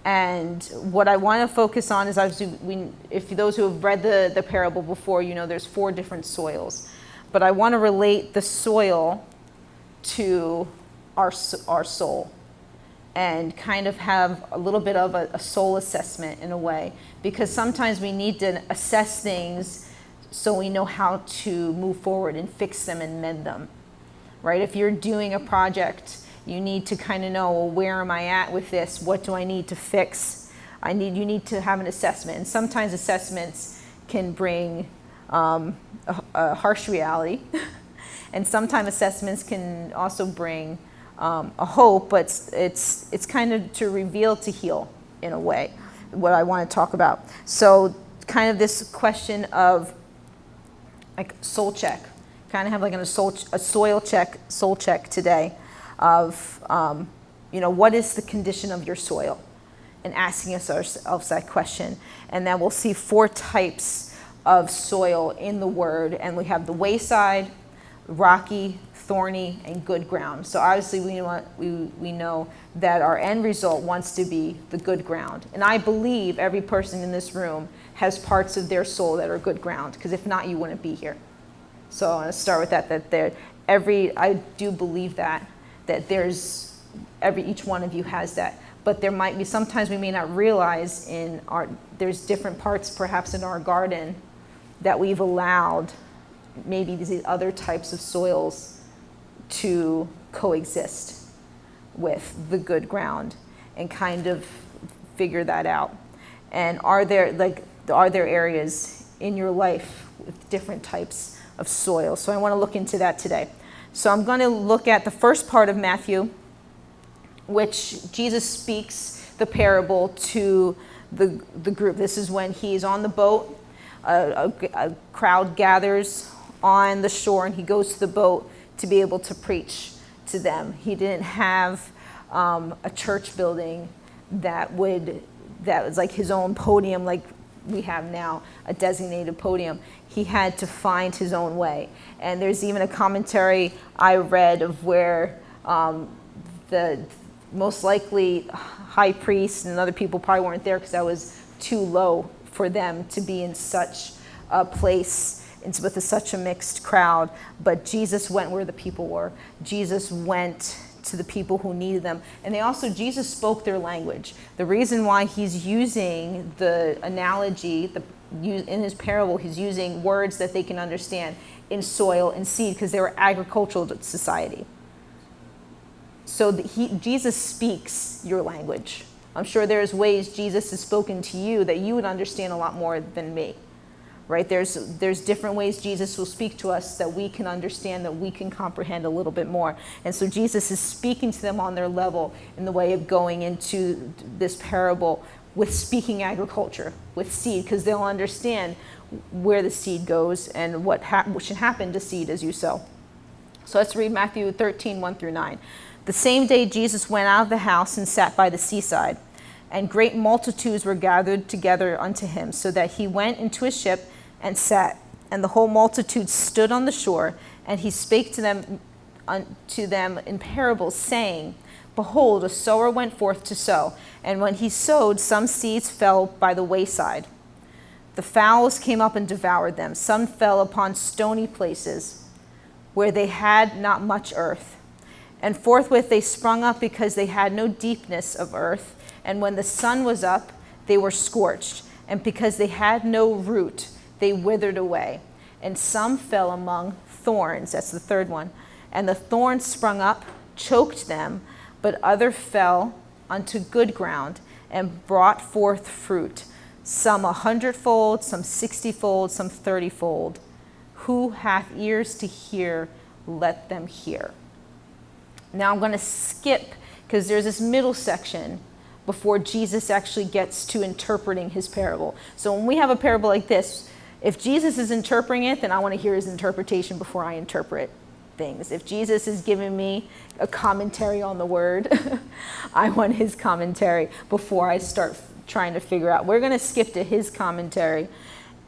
And what I want to focus on is, if those who have read the parable before, there's 4 different soils. But I want to relate the soil to our soul, and kind of have a little bit of a soul assessment in a way, because sometimes we need to assess things so we know how to move forward and fix them and mend them, right? If you're doing a project, you need to kind of know, well, where am I at with this? What do I need to fix? You need to have an assessment. And sometimes assessments can bring a harsh reality. And sometimes assessments can also bring a hope, but it's kind of to reveal, to heal in a way, what I want to talk about. So kind of this question of like soul check, kind of have like a soul check today of, what is the condition of your soil, and asking ourselves that question. And then we'll see 4 types of soil in the Word, and we have the wayside, rocky, thorny, and good ground. So obviously we know that our end result wants to be the good ground. And I believe every person in this room has parts of their soul that are good ground, because if not, you wouldn't be here. So I want to start with that I do believe that each one of you has that. But there might be, sometimes we may not realize there's different parts perhaps in our garden that we've allowed maybe these other types of soils to coexist with the good ground, and kind of figure that out. And are there areas in your life with different types of soil? So I want to look into that today. So I'm going to look at the first part of Matthew, which Jesus speaks the parable to the group. This is when he's on the boat. A crowd gathers on the shore, and he goes to the boat to be able to preach to them. He didn't have a church building that was like his own podium, like we have now, a designated podium. He had to find his own way. And there's even a commentary I read of where the most likely high priest and other people probably weren't there, because that was too low for them to be in such a place with such a mixed crowd. But Jesus went where the people were. Jesus went to the people who needed them. And Jesus spoke their language. The reason why he's using the analogy, in his parable, he's using words that they can understand in soil and seed, because they were agricultural society. So Jesus speaks your language. I'm sure there's ways Jesus has spoken to you that you would understand a lot more than me, right? There's different ways Jesus will speak to us that we can understand, that we can comprehend a little bit more. And so Jesus is speaking to them on their level in the way of going into this parable with speaking agriculture, with seed, because they'll understand where the seed goes and what should happen to seed as you sow. So let's read Matthew 13, 1 through 9. The same day Jesus went out of the house and sat by the seaside, and great multitudes were gathered together unto him, so that he went into a ship and sat, and the whole multitude stood on the shore, and he spake to them in parables, saying, Behold, a sower went forth to sow, and when he sowed, some seeds fell by the wayside. The fowls came up and devoured them. Some fell upon stony places, where they had not much earth. And forthwith they sprung up, because they had no deepness of earth. And when the sun was up, they were scorched. And because they had no root, they withered away. And some fell among thorns. That's the third one. And the thorns sprung up, choked them. But other fell unto good ground, and brought forth fruit, some 100-fold, some 60-fold, some 30-fold. Who hath ears to hear, let them hear. Now I'm going to skip, because there's this middle section before Jesus actually gets to interpreting his parable. So when we have a parable like this, if Jesus is interpreting it, then I want to hear his interpretation before I interpret things. If Jesus is giving me a commentary on the word, I want his commentary before I start trying to figure out. We're going to skip to his commentary,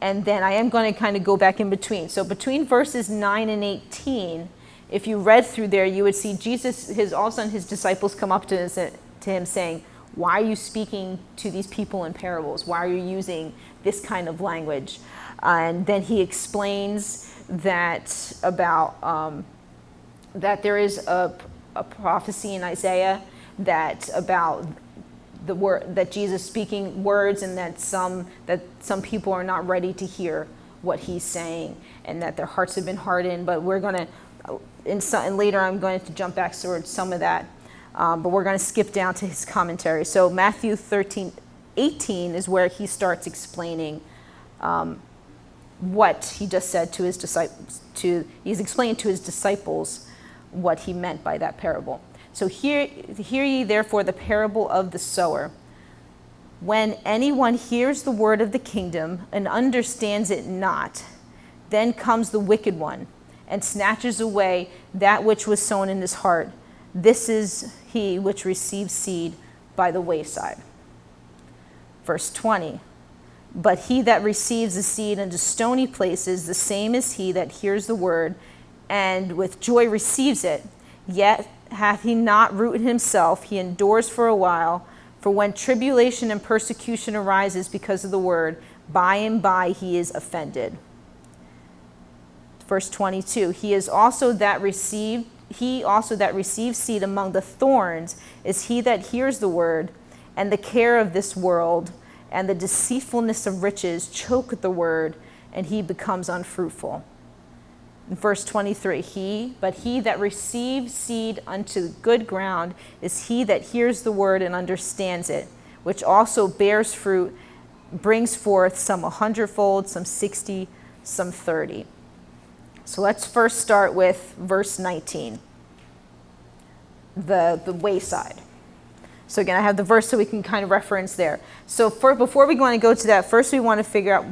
and then I am going to kind of go back in between. So between verses 9 and 18, if you read through there, you would see Jesus, all of a sudden his disciples come up to him saying, Why are you speaking to these people in parables? Why are you using this kind of language? And then he explains that about that there is a prophecy in Isaiah that about the word that Jesus speaking words, and that some people are not ready to hear what he's saying, and that their hearts have been hardened. But we're going to, and later I'm going to jump back towards some of that, but we're going to skip down to his commentary. So Matthew 13:18 is where he starts explaining what he just said to his disciples. He's explaining to his disciples what he meant by that parable. So hear ye therefore the parable of the sower. When anyone hears the word of the kingdom and understands it not, then comes the wicked one and snatches away that which was sown in his heart. This is he which receives seed by the wayside. Verse 20. But he that receives the seed into stony places, the same is he that hears the word, and with joy receives it, yet hath he not root in himself, he endures for a while. For when tribulation and persecution arises because of the word, by and by he is offended. Verse 22, he also that receives seed among the thorns is he that hears the word, and the care of this world and the deceitfulness of riches choke the word, and he becomes unfruitful. In verse 23, but he that receives seed unto good ground is he that hears the word and understands it, which also bears fruit, brings forth some 100-fold, some 60, some 30. So let's first start with verse 19, the wayside. So again, I have the verse so we can kind of reference there. So before we want to go to that, first we want to figure out,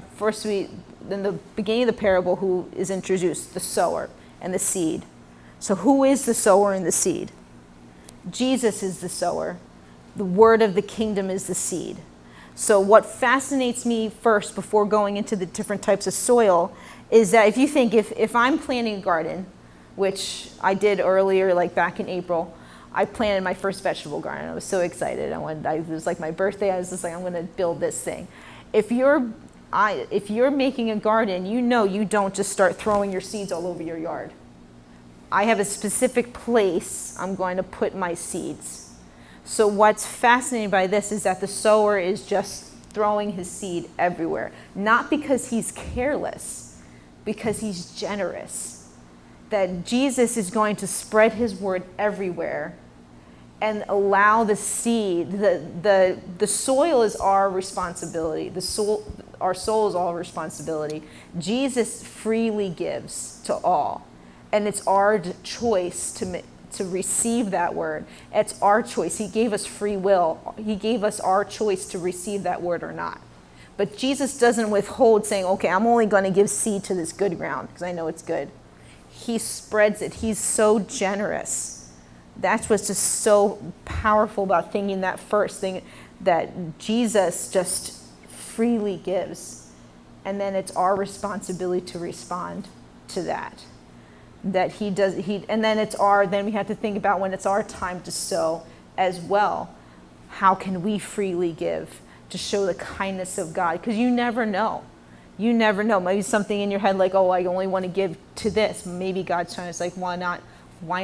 in the beginning of the parable, who is introduced, the sower and the seed. So who is the sower and the seed? Jesus is the sower. The word of the kingdom is the seed. So what fascinates me first, before going into the different types of soil, is that if you think, if I'm planting a garden, which I did earlier, like back in April, I planted my first vegetable garden. I was so excited. It was like my birthday. I was just like, I'm going to build this thing. If you're making a garden, you don't just start throwing your seeds all over your yard. I have a specific place I'm going to put my seeds. So what's fascinating by this is that the sower is just throwing his seed everywhere. Not because he's careless, because he's generous. That Jesus is going to spread his word everywhere and allow the seed, the soil is our responsibility. Our soul is our responsibility. Jesus freely gives to all. And it's our choice to receive that word. It's our choice. He gave us free will. He gave us our choice to receive that word or not. But Jesus doesn't withhold saying, okay, I'm only going to give seed to this good ground because I know it's good. He spreads it. He's so generous. That's what's just so powerful about thinking that first thing, that Jesus just freely gives. And then it's our responsibility to respond to that. That he does, and then then we have to think about when it's our time to sow as well. How can we freely give to show the kindness of God? Because you never know. You never know. Maybe something in your head like, oh, I only want to give to this. Maybe God's trying to say, why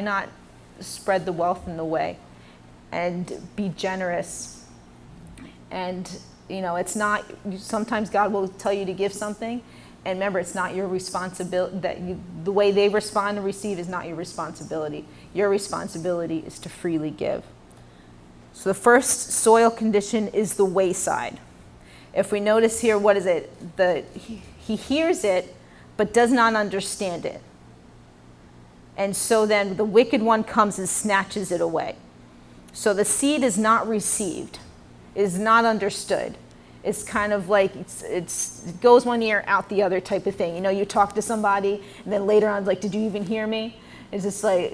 not spread the wealth in the way and be generous? And, it's not, sometimes God will tell you to give something. And remember, it's not your responsibility. The way they respond and receive is not your responsibility. Your responsibility is to freely give. So the first soil condition is the wayside. If we notice here, what is it? He hears it, but does not understand it. And so then the wicked one comes and snatches it away. So the seed is not received, is not understood. It's kind of like it goes one ear, out the other type of thing. You talk to somebody, and then later on, like, did you even hear me? It's just like,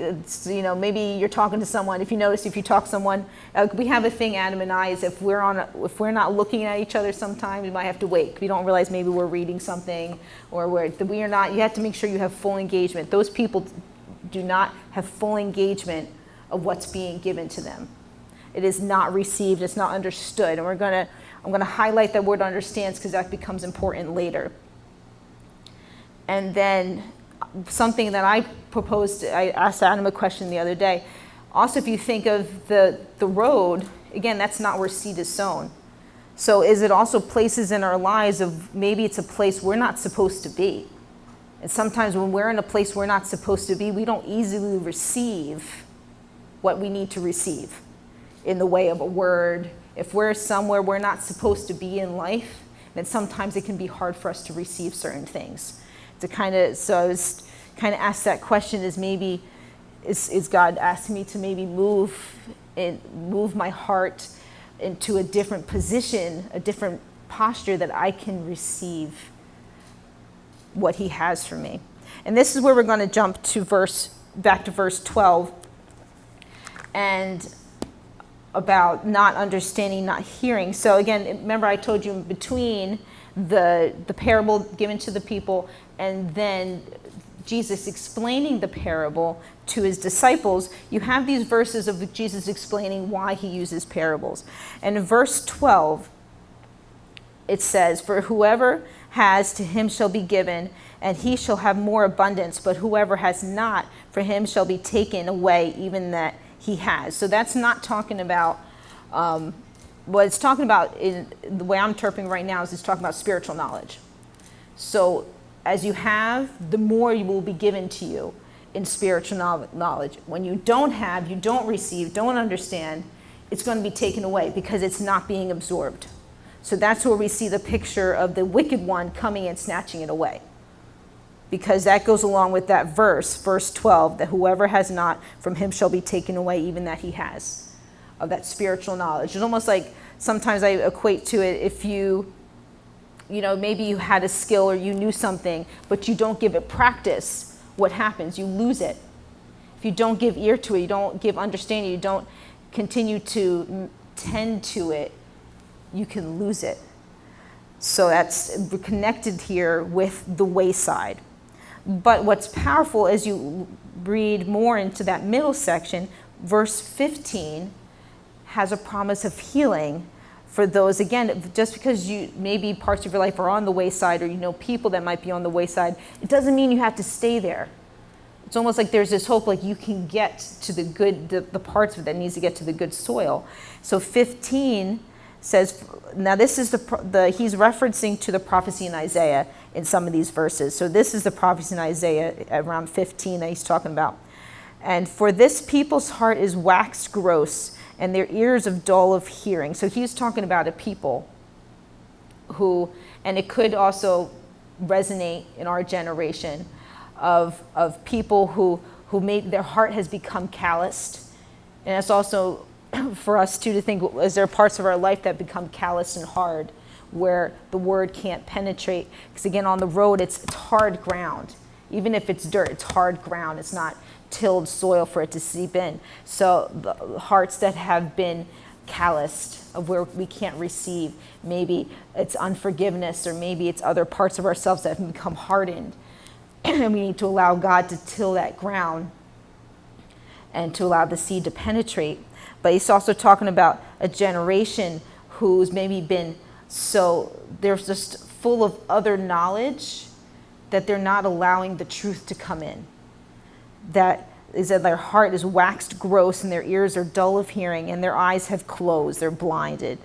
maybe you're talking to someone. If you notice, if you talk to someone, we have a thing, Adam and I, is if we're not looking at each other sometimes, we might have to wait. We don't realize maybe we're reading something, or we are not. You have to make sure you have full engagement. Those people do not have full engagement of what's being given to them. it is not received, it's not understood. And I'm gonna highlight that word understands because that becomes important later. And then something that I proposed, I asked Adam a question the other day. Also, if you think of the road, again, that's not where seed is sown. So is it also places in our lives of maybe it's a place we're not supposed to be? And sometimes when we're in a place we're not supposed to be, we don't easily receive what we need to receive in the way of a word. If we're somewhere we're not supposed to be in life, then sometimes it can be hard for us to receive certain things. So I was kind of asked that question, is God asking me to maybe move my heart into a different position, a different posture that I can receive what he has for me. And this is where we're going to jump to back to verse 12, and about not understanding, not hearing. So again, remember I told you in between the parable given to the people and then Jesus explaining the parable to his disciples, you have these verses of Jesus explaining why he uses parables. And in verse 12, it says, "For whoever has, to him shall be given, and he shall have more abundance. But whoever has not, for him shall be taken away even that he has." So that's not talking about, what it's talking about, in the way I'm interpreting right now, is it's talking about spiritual knowledge. So as you have, the more you will be given to you in spiritual knowledge. When you don't have, you don't receive, don't understand, it's going to be taken away because it's not being absorbed. So that's where we see the picture of the wicked one coming and snatching it away. Because that goes along with that verse 12, that whoever has not, from him shall be taken away even that he has, of that spiritual knowledge. It's almost like, sometimes I equate to it, if maybe you had a skill or you knew something, but you don't give it practice, what happens? You lose it. If you don't give ear to it, you don't give understanding, you don't continue to tend to it, you can lose it. So that's connected here with the wayside. But what's powerful as you read more into that middle section, verse 15 has a promise of healing for those, again, just because maybe parts of your life are on the wayside, or you know people that might be on the wayside, it doesn't mean you have to stay there. It's almost like there's this hope, like you can get to the parts of it that needs to get to the good soil. So 15 says, now this is he's referencing to the prophecy in Isaiah in some of these verses. So this is the prophecy in Isaiah around 15 that he's talking about. "And for this people's heart is waxed gross, and their ears of dull of hearing." So he's talking about a people who, and it could also resonate in our generation, of people who made their heart has become calloused. And it's also for us too to think, is there parts of our life that become calloused and hard where the word can't penetrate? Because again, on the road, it's hard ground. Even if it's dirt, it's hard ground. It's not tilled soil for it to seep in. So the hearts that have been calloused, of where we can't receive, maybe it's unforgiveness, or maybe it's other parts of ourselves that have become hardened. And we need to allow God to till that ground and to allow the seed to penetrate. But he's also talking about a generation who's maybe been they're just full of other knowledge that they're not allowing the truth to come in. That is that their heart is waxed gross, and their ears are dull of hearing, and their eyes have closed, they're blinded.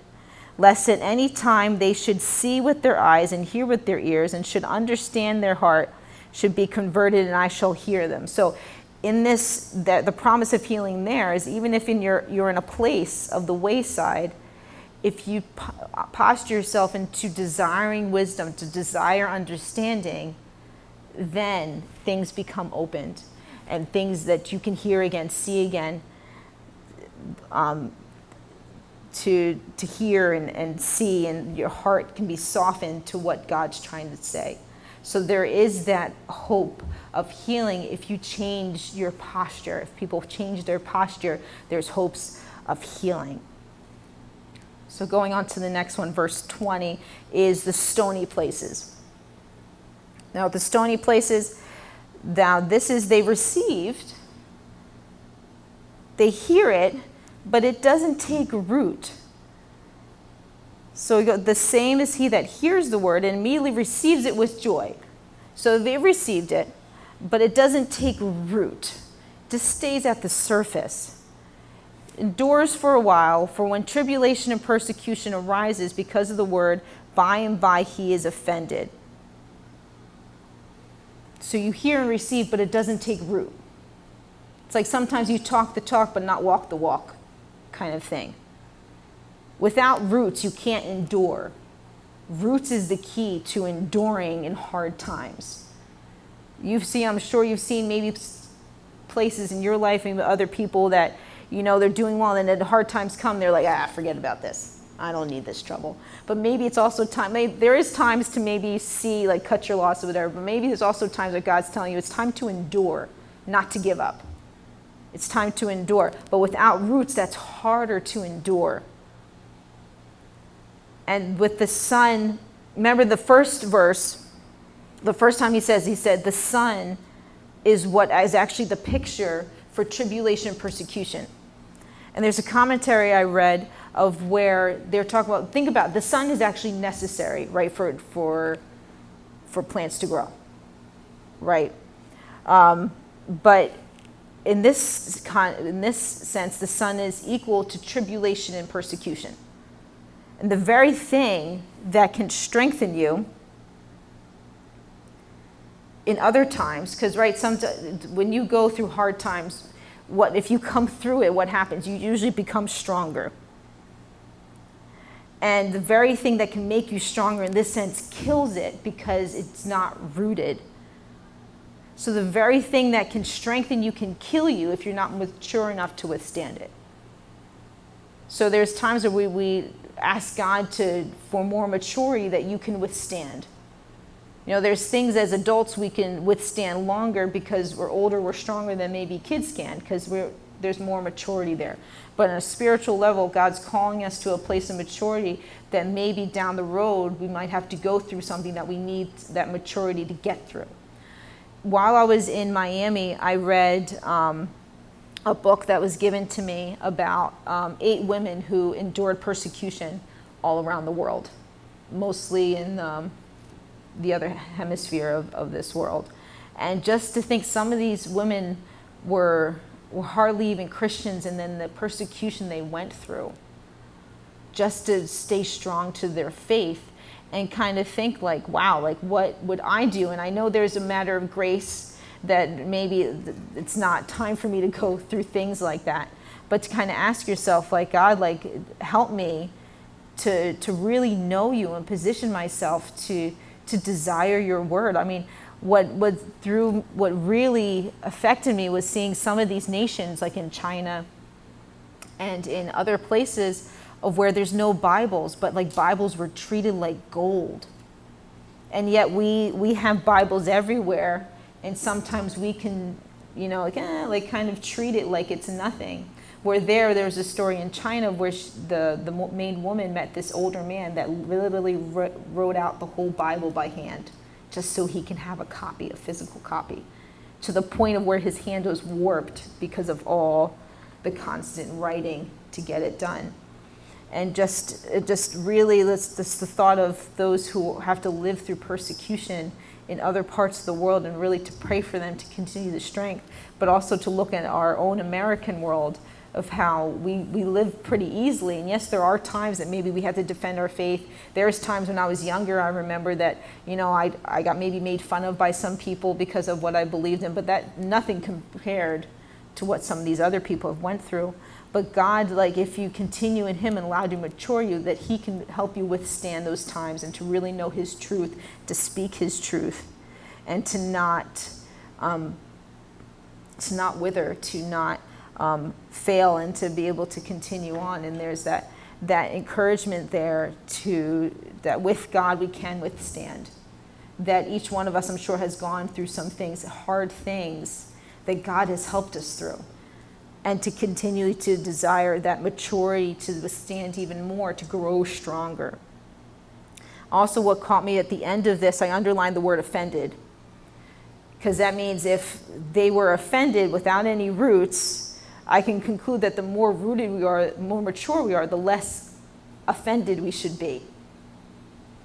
Lest at any time they should see with their eyes and hear with their ears, and should understand, their heart should be converted, and I shall hear them. So in this, that the promise of healing there is, even if you're in a place of the wayside, if you posture yourself into desiring wisdom, to desire understanding, then things become opened, and things that you can hear again, see again, to hear and see, and your heart can be softened to what God's trying to say. So there is that hope of healing if you change your posture. If people change their posture, there's hopes of healing. So going on to the next one, verse 20, is the stony places. Now the stony places, now this is they received, they hear it, but it doesn't take root. So the same is he that hears the word and immediately receives it with joy. So they received it, but it doesn't take root. It just stays at the surface. Endures for a while, for when tribulation and persecution arises because of the word, by and by he is offended. So you hear and receive, but it doesn't take root. It's like sometimes you talk the talk, but not walk the walk kind of thing. Without roots, you can't endure. Roots is the key to enduring in hard times. I'm sure you've seen maybe places in your life, maybe other people that, they're doing well, and then the hard times come, they're like, forget about this. I don't need this trouble. But maybe it's also time, there is times to maybe see, like cut your loss or whatever, but maybe there's also times that God's telling you it's time to endure, not to give up. It's time to endure. But without roots, that's harder to endure. And with the Son, remember the first verse, the first time he said, the Son is what is actually the picture for tribulation and persecution. And there's a commentary I read of where they're talking about, think about, the sun is actually necessary, right, for plants to grow, right? But in this sense, the sun is equal to tribulation and persecution. And the very thing that can strengthen you in other times, because when you go through hard times, if you come through it, what happens? You usually become stronger. And the very thing that can make you stronger in this sense kills it because it's not rooted. So the very thing that can strengthen you can kill you if you're not mature enough to withstand it. So there's times where we ask God for more maturity that you can withstand. There's things as adults we can withstand longer because we're older, we're stronger than maybe kids can, because there's more maturity there. But on a spiritual level, God's calling us to a place of maturity that maybe down the road we might have to go through something that we need that maturity to get through. While I was in Miami, I read a book that was given to me about 8 women who endured persecution all around the world, mostly in the other hemisphere of this world. And just to think some of these women were hardly even Christians, and then the persecution they went through just to stay strong to their faith, and kind of think like, wow, like what would I do? And I know there's a matter of grace that maybe it's not time for me to go through things like that, but to kind of ask yourself, like, God, like, help me to really know you and position myself to desire your word. I mean, what really affected me was seeing some of these nations, like in China and in other places, of where there's no Bibles, but like Bibles were treated like gold. And yet we have Bibles everywhere, and sometimes we can, like kind of treat it like it's nothing. Where there's a story in China where the main woman met this older man that literally wrote out the whole Bible by hand, just so he can have a physical copy, to the point of where his hand was warped because of all the constant writing to get it done. And just really, just the thought of those who have to live through persecution in other parts of the world, and really to pray for them to continue the strength, but also to look at our own American world of how we live pretty easily. And yes, there are times that maybe we had to defend our faith. There's times when I was younger, I remember that, I got maybe made fun of by some people because of what I believed in, but that nothing compared to what some of these other people have went through. But God, like, if you continue in him and allow to mature you, that he can help you withstand those times and to really know his truth, to speak his truth, and to not wither, to not fail, and to be able to continue on. And there's that encouragement there that with God we can withstand. That each one of us, I'm sure, has gone through some things, hard things, that God has helped us through. And to continue to desire that maturity to withstand even more, to grow stronger. Also, what caught me at the end of this, I underlined the word offended. Because that means if they were offended without any roots, I can conclude that the more rooted we are, the more mature we are, the less offended we should be.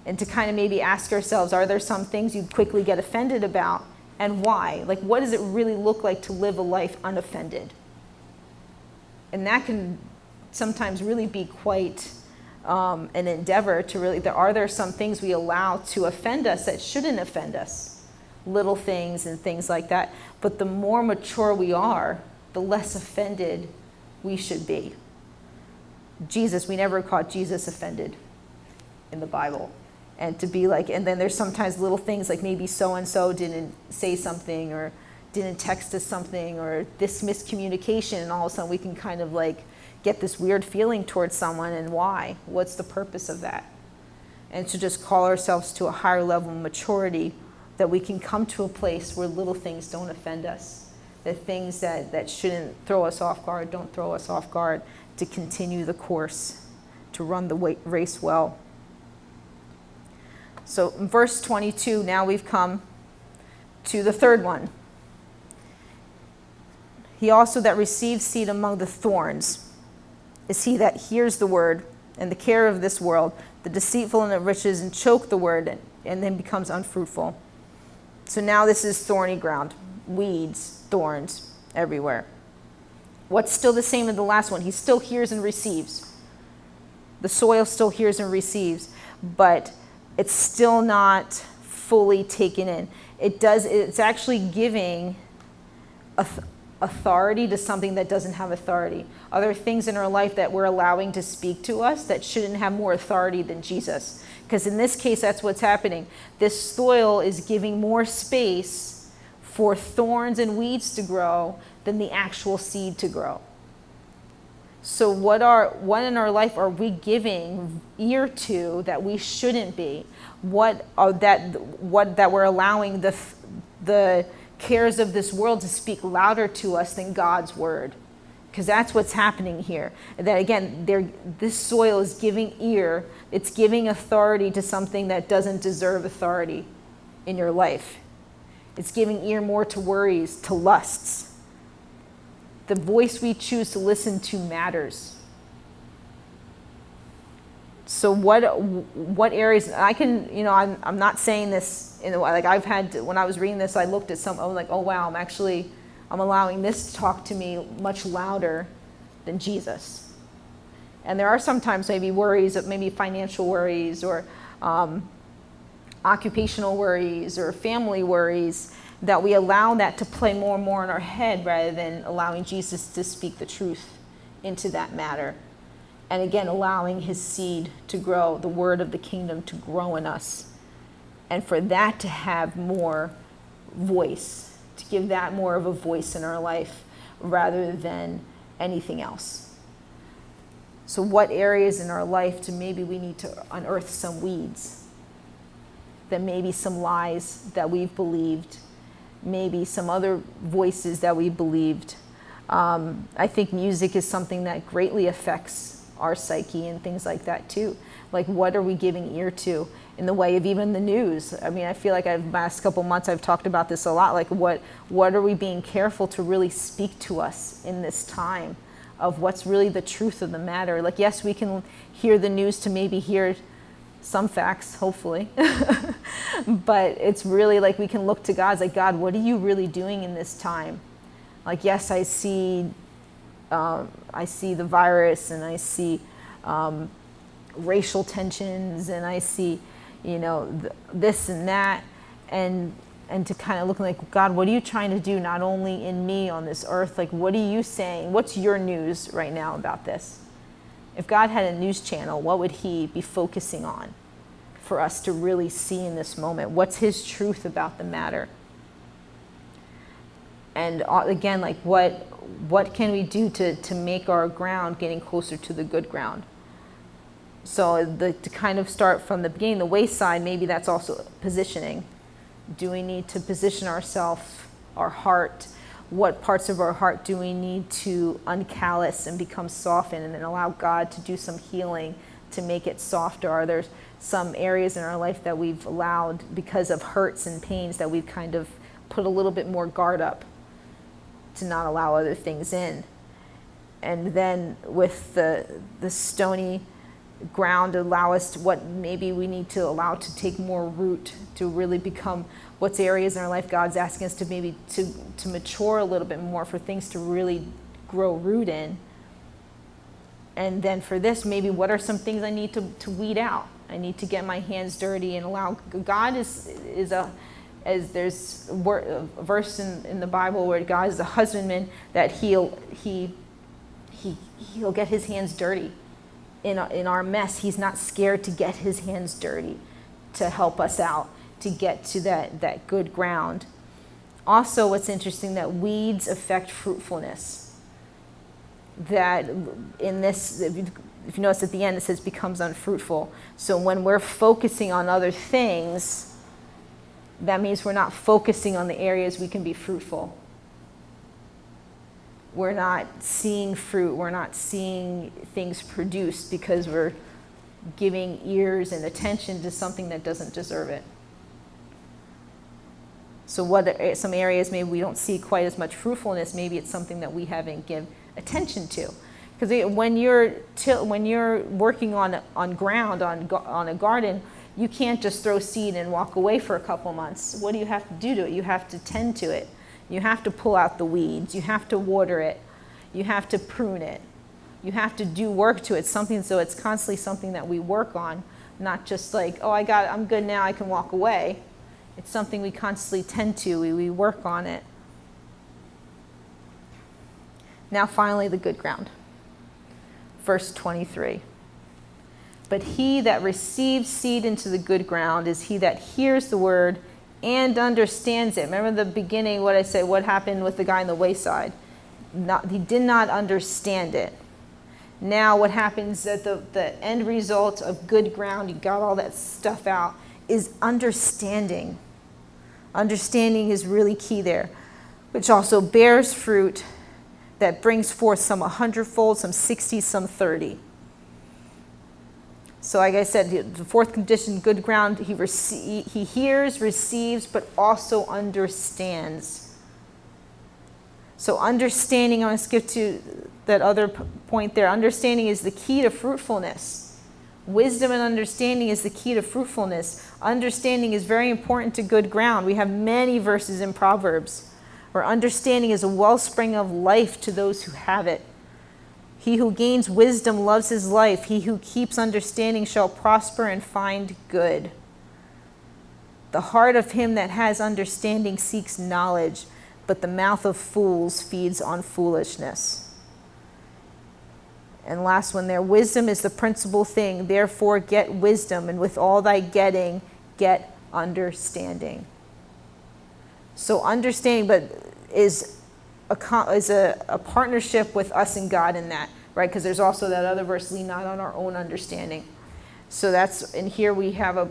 And to kind of maybe ask ourselves, are there some things you quickly get offended about, and why? Like, what does it really look like to live a life unoffended? And that can sometimes really be quite an endeavor to really, are there some things we allow to offend us that shouldn't offend us? Little things and things like that. But the more mature we are, the less offended we should be. Jesus, we never caught Jesus offended in the Bible. And to be like, and then there's sometimes little things like maybe so-and-so didn't say something or didn't text us something or this miscommunication, and all of a sudden we can kind of like get this weird feeling towards someone, and why? What's the purpose of that? And to just call ourselves to a higher level of maturity, that we can come to a place where little things don't offend us, that things that shouldn't throw us off guard don't throw us off guard, to continue the course, to run the race well. So in verse 22, now we've come to the third one. He also that receives seed among the thorns is he that hears the word, and the care of this world, the deceitful and the riches, and choke the word, and then becomes unfruitful. So now this is thorny ground, weeds, thorns everywhere. What's still the same in the last one? He still hears and receives. The soil still hears and receives, but it's still not fully taken in. It's actually giving authority to something that doesn't have authority. Are there things in our life that we're allowing to speak to us that shouldn't have more authority than Jesus? Because in this case, that's what's happening. This soil is giving more space for thorns and weeds to grow than the actual seed to grow. So what in our life are we giving ear to that we shouldn't be? What that we're allowing the cares of this world to speak louder to us than God's word? Because that's what's happening here. That again, this soil is giving ear. It's giving authority to something that doesn't deserve authority in your life. It's giving ear more to worries, to lusts. The voice we choose to listen to matters. So what areas, I can, I'm not saying this in the way, like I've had, when I was reading this, I looked at some, I was like, oh wow, I'm allowing this to talk to me much louder than Jesus. And there are sometimes maybe worries, maybe financial worries or occupational worries or family worries, that we allow that to play more and more in our head rather than allowing Jesus to speak the truth into that matter. And again, allowing his seed to grow, the word of the kingdom to grow in us. And for that to have more voice, to give that more of a voice in our life rather than anything else. So what areas in our life do maybe we need to unearth some weeds? That maybe some lies that we've believed, maybe some other voices that we believed. I think music is something that greatly affects our psyche and things like that too. Like, what are we giving ear to in the way of even the news? I mean, I feel like the last couple months I've talked about this a lot. Like, what are we being careful to really speak to us in this time of what's really the truth of the matter? Like, yes, we can hear the news to maybe hear some facts, hopefully. But it's really like we can look to God. It's like, God, what are you really doing in this time? Like, yes, I see the virus, and I see racial tensions, and I see, this and that, and to kind of look like, God, what are you trying to do not only in me on this earth? Like, what are you saying? What's your news right now about this? If God had a news channel, what would he be focusing on for us to really see in this moment? What's his truth about the matter? And again, like what can we do to make our ground getting closer to the good ground? So to kind of start from the beginning, the wayside, maybe that's also positioning. Do we need to position ourselves, our heart? What parts of our heart do we need to uncallous and become softened, and then allow God to do some healing to make it softer? Are there some areas in our life that we've allowed, because of hurts and pains, that we've kind of put a little bit more guard up to not allow other things in? and then with the stony ground allow us to what maybe we need to allow to take more root, to really become what's areas in our life God's asking us to maybe to mature a little bit more, for things to really grow root in. And then for this, maybe what are some things I need to weed out? I need to get my hands dirty and allow God as there's a verse in the Bible where God is a husbandman, that he'll get his hands dirty in our mess. He's not scared to get his hands dirty to help us out, to get to that good ground. Also, what's interesting, that weeds affect fruitfulness. That in this, if you notice at the end, it says becomes unfruitful. So when we're focusing on other things, that means we're not focusing on the areas we can be fruitful. We're not seeing fruit. We're not seeing things produced because we're giving ears and attention to something that doesn't deserve it. So what some areas maybe we don't see quite as much fruitfulness, maybe it's something that we haven't given attention to. Because when you're working on ground, on a garden, you can't just throw seed and walk away for a couple months. What do you have to do to it? You have to tend to it. You have to pull out the weeds. You have to water it. You have to prune it. You have to do work to it. So it's constantly something that we work on, not just like, oh, I'm good now, I can walk away. It's something we constantly tend to. We work on it. Now finally, the good ground. Verse 23. But he that receives seed into the good ground is he that hears the word and understands it. Remember the beginning, what I said, what happened with the guy on the wayside? He did not understand it. Now what happens at the end result of good ground, you got all that stuff out, is understanding. Understanding is really key there, which also bears fruit that brings forth some 100-fold, some 60, some 30. So like I said, the fourth condition, good ground, he hears, receives, but also understands. So understanding, I'm going to skip to that other point there. Understanding is the key to fruitfulness. Wisdom and understanding is the key to fruitfulness. Understanding is very important to good ground. We have many verses in Proverbs where understanding is a wellspring of life to those who have it. He who gains wisdom loves his life. He who keeps understanding shall prosper and find good. The heart of him that has understanding seeks knowledge, but the mouth of fools feeds on foolishness. And last one there, wisdom is the principal thing. Therefore get wisdom, and with all thy getting, get understanding. So understanding, but is a partnership with us and God in that, right? Because there's also that other verse, lean not on our own understanding. So that's, and here we have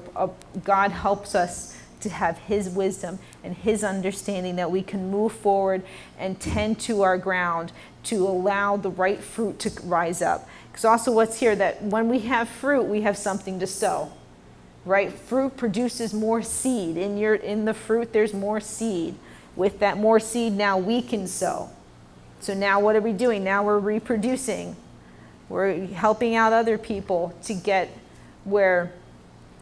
God helps us to have his wisdom and his understanding, that we can move forward and tend to our ground to allow the right fruit to rise up. Because also what's here, that when we have fruit, we have something to sow, right? Fruit produces more seed. In the fruit, there's more seed. With that more seed, now we can sow. So now what are we doing? Now we're reproducing. We're helping out other people to get where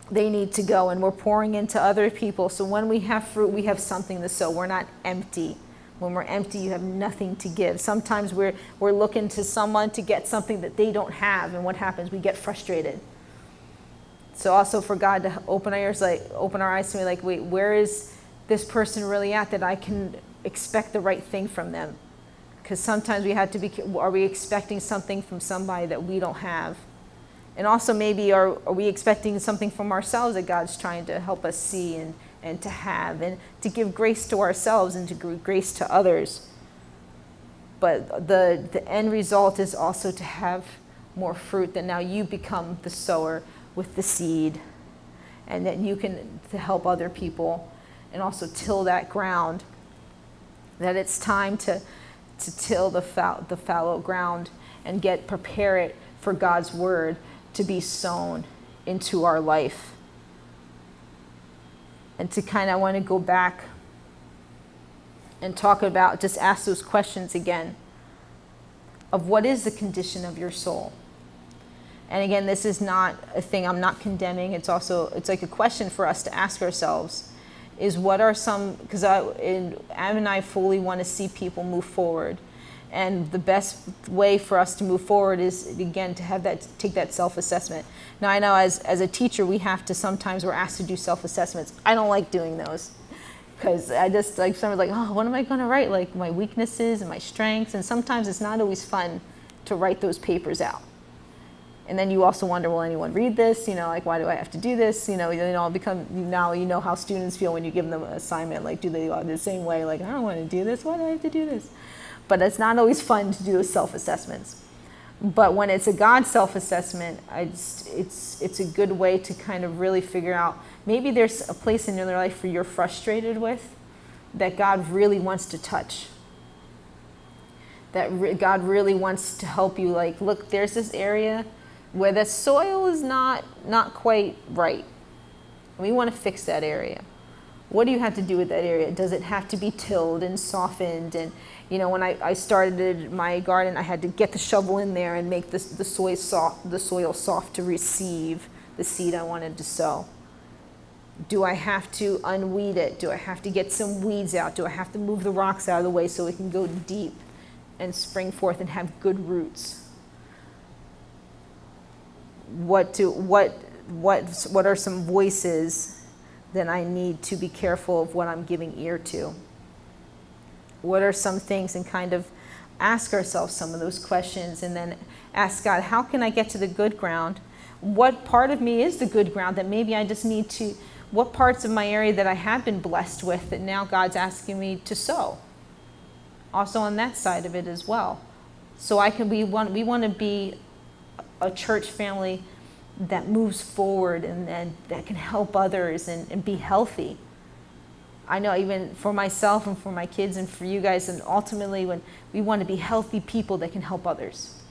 they need to go, and we're pouring into other people. So when we have fruit, we have something to sow. We're not empty. When we're empty, you have nothing to give. Sometimes we're looking to someone to get something that they don't have, and what happens? We get frustrated. So also for God to open our ears, open our eyes to me, like, wait, where is this person really at, that I can expect the right thing from them? Because sometimes we have to be, are we expecting something from somebody that we don't have? And also maybe are we expecting something from ourselves that God's trying to help us see and to have, and to give grace to ourselves and to give grace to others. But the end result is also to have more fruit, that now you become the sower with the seed, and that you can to help other people and also till that ground, that it's time to till the fallow ground and prepare it for God's word to be sown into our life. And to I want to go back and talk about, just ask those questions again. of what is the condition of your soul. And again, this is not a thing I'm not condemning. It's like a question for us to ask ourselves is what are some, because Adam and I fully want to see people move forward. And the best way for us to move forward is, again, to take that self-assessment. Now, I know as a teacher, sometimes we're asked to do self-assessments. I don't like doing those because I just, like, someone's like, oh, what am I going to write? Like my weaknesses and my strengths. And sometimes it's not always fun to write those papers out. And then you also wonder, will anyone read this? Like, why do I have to do this? Now you know how students feel when you give them an assignment. Like, do they go the same way? Like, I don't want to do this. Why do I have to do this? But it's not always fun to do those self-assessments. But when it's a God self-assessment, it's a good way to kind of really figure out, maybe there's a place in your life where you're frustrated with that God really wants to touch. That God really wants to help you. Like, look, there's this area where the soil is not quite right. We want to fix that area. What do you have to do with that area? Does it have to be tilled and softened? And when I started my garden, I had to get the shovel in there and make the soil soft to receive the seed I wanted to sow. Do I have to unweed it? Do I have to get some weeds out? Do I have to move the rocks out of the way so it can go deep and spring forth and have good roots? What are some voices that I need to be careful of what I'm giving ear to? What are some things, and kind of ask ourselves some of those questions, and then ask God, how can I get to the good ground? What part of me is the good ground that maybe I just need to, what parts of my area that I have been blessed with that now God's asking me to sow? Also on that side of it as well. So we want to be a church family that moves forward and that can help others and be healthy. I know even for myself and for my kids and for you guys, and ultimately when we want to be healthy people that can help others,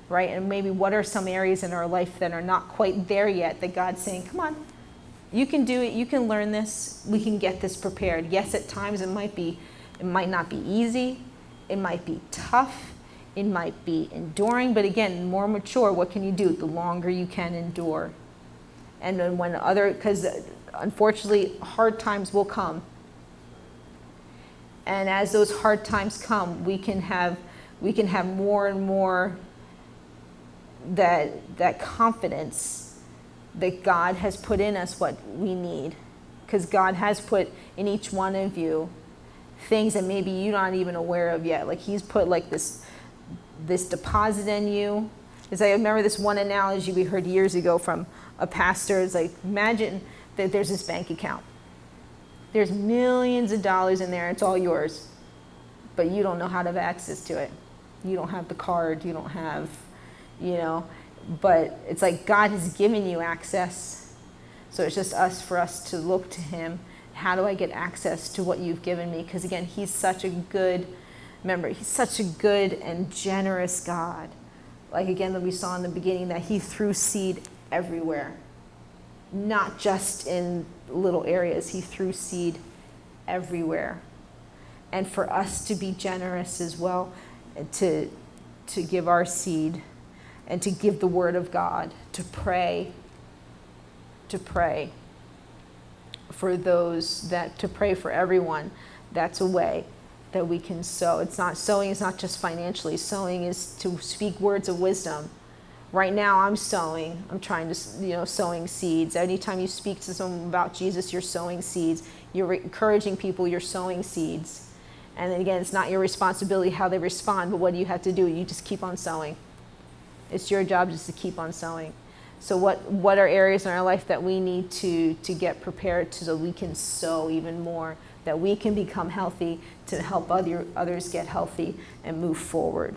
right? And maybe what are some areas in our life that are not quite there yet that God's saying, come on, you can do it, you can learn this, we can get this prepared. Yes, at times it might not be easy, it might be tough, it might be enduring, but again, more mature, what can you do? The longer you can endure. And then because unfortunately, hard times will come. And as those hard times come, we can have more and more that confidence that God has put in us what we need. Because God has put in each one of you things that maybe you're not even aware of yet. Like He's put like this deposit in you. As I remember this one analogy we heard years ago from a pastor. It's like, imagine that there's this bank account. There's millions of dollars in there. It's all yours. But you don't know how to have access to it. You don't have the card. You don't have, But it's like God has given you access. So it's just for us to look to Him. How do I get access to what you've given me? Because again, He's such a good and generous God. Like again, that we saw in the beginning, that He threw seed everywhere. Not just in little areas. He threw seed everywhere. And for us to be generous as well, to give our seed and to give the word of God, to pray for those, to pray for everyone. That's a way that we can sow. Sowing is not just financially. Sowing is to speak words of wisdom. Right now I'm trying to, sowing seeds. Anytime you speak to someone about Jesus, you're sowing seeds. You're encouraging people, you're sowing seeds. And then again, it's not your responsibility how they respond, but what do you have to do? You just keep on sowing. It's your job just to keep on sowing. So what are areas in our life that we need to get prepared so we can sow even more, that we can become healthy, to help others get healthy and move forward?